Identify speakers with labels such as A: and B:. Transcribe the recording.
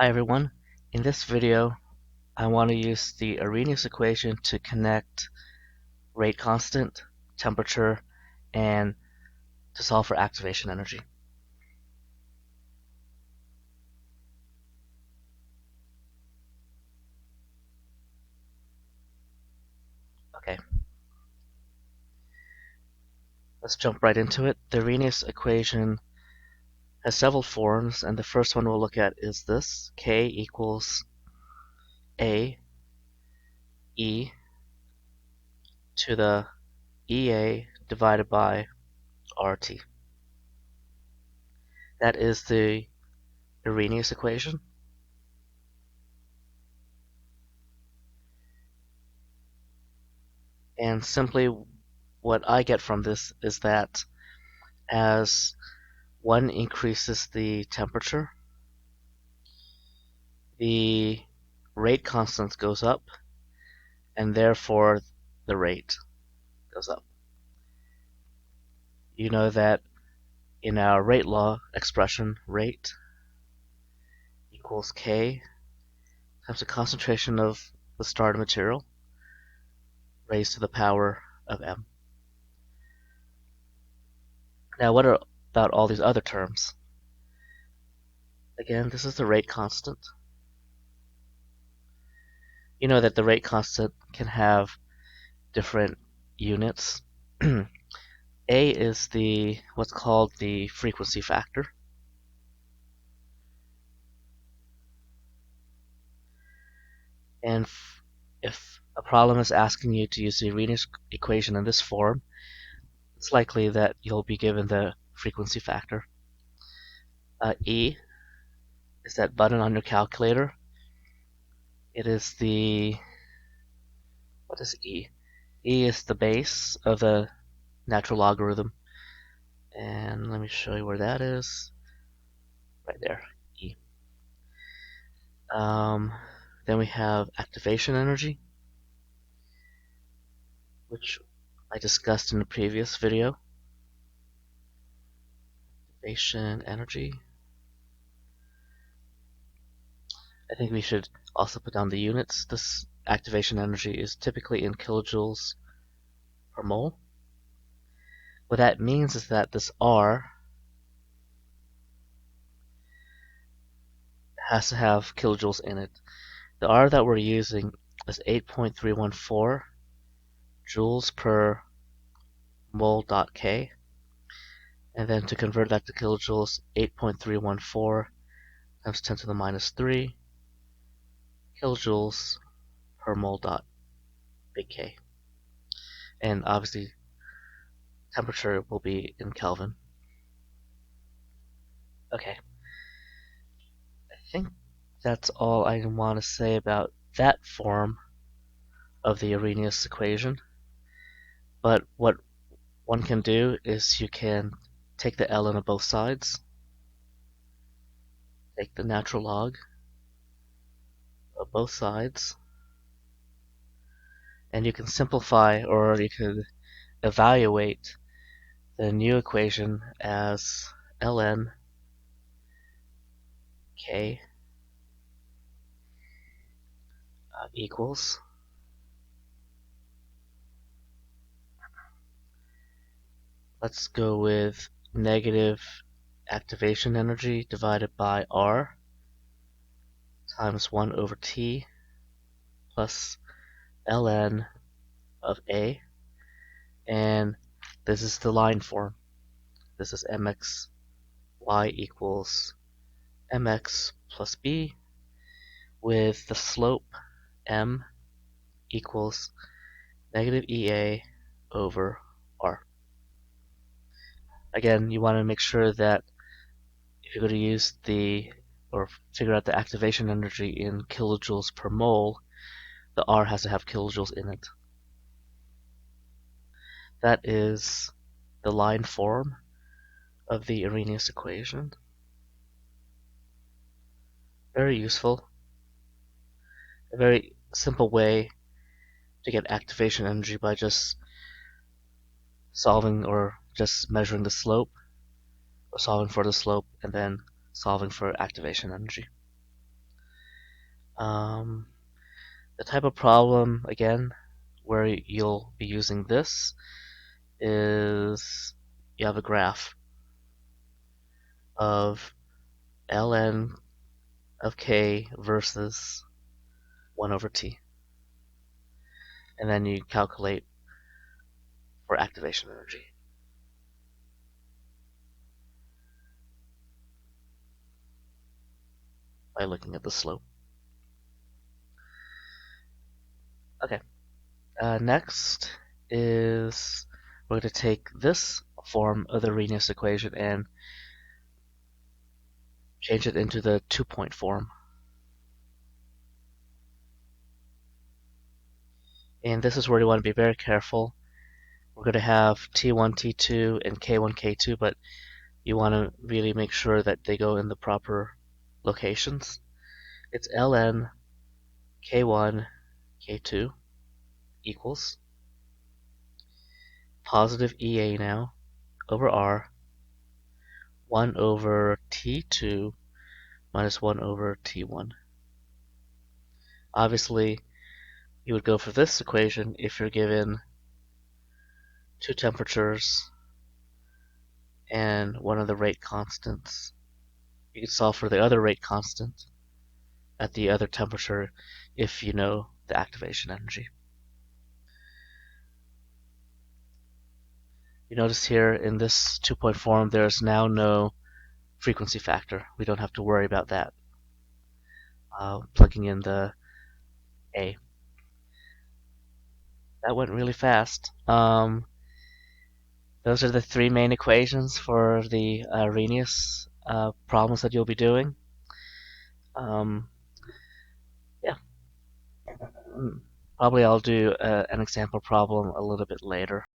A: Hi everyone. In this video, I want to use the Arrhenius equation to connect rate constant, temperature, and to solve for activation energy. Okay, let's jump right into it. The Arrhenius equation has several forms, and the first one we'll look at is this: K equals A E to the EA divided by RT. That is the Arrhenius equation. And simply what I get from this is that as one increases the temperature, the rate constant goes up, and therefore the rate goes up. You know that in our rate law expression, rate equals K times the concentration of the starting material raised to the power of M. Now, what about all these other terms? Again, this is the rate constant. You know that the rate constant can have different units. A is what's called the frequency factor. And if a problem is asking you to use the Arrhenius equation in this form, it's likely that you'll be given the frequency factor. E is that button on your calculator. It is what is E? E is the base of the natural logarithm. And let me show you where that is. Right there, E. Then we have activation energy, which I discussed in the previous video. Activation energy. I think we should also put down the units. This activation energy is typically in kilojoules per mole. What that means is that this R has to have kilojoules in it. The R that we're using is 8.314 joules per mole dot K. And then to convert that to kilojoules, 8.314 times 10 to the minus 3 kilojoules per mole dot big K. And obviously, temperature will be in Kelvin. Okay. I think that's all I want to say about that form of the Arrhenius equation. But what one can do is you can take the ln of both sides, take the natural log of both sides, and you can simplify, or you could evaluate the new equation as ln k equals let's go with negative activation energy divided by R times 1 over T plus ln of A. And this is the line form. This is mx y equals mx plus b, with the slope m equals negative EA over R. Again, you want to make sure that if you're going to use or figure out the activation energy in kilojoules per mole, the R has to have kilojoules in it. That is the line form of the Arrhenius equation. Very useful. A very simple way to get activation energy by just solving or just measuring the slope, or solving for the slope and then solving for activation energy. The type of problem, again, where you'll be using this is you have a graph of ln of k versus 1 over t. And then you calculate for activation energy by looking at the slope. Okay. Next is we're going to take this form of the Arrhenius equation and change it into the 2-point form. And this is where you want to be very careful. We're going to have T1, T2, and K1, K2, but you want to really make sure that they go in the proper locations. It's ln K1, K2 equals positive EA now over R 1 over T2 minus 1 over T1. Obviously, you would go for this equation if you're given two temperatures and one of the rate constants. You could solve for the other rate constant at the other temperature if you know the activation energy. You notice here in this 2-point form, there's now no frequency factor. We don't have to worry about that. Plugging in the A. That went really fast. Those are the three main equations for the Arrhenius problems that you'll be doing. Yeah. Probably I'll do an example problem a little bit later.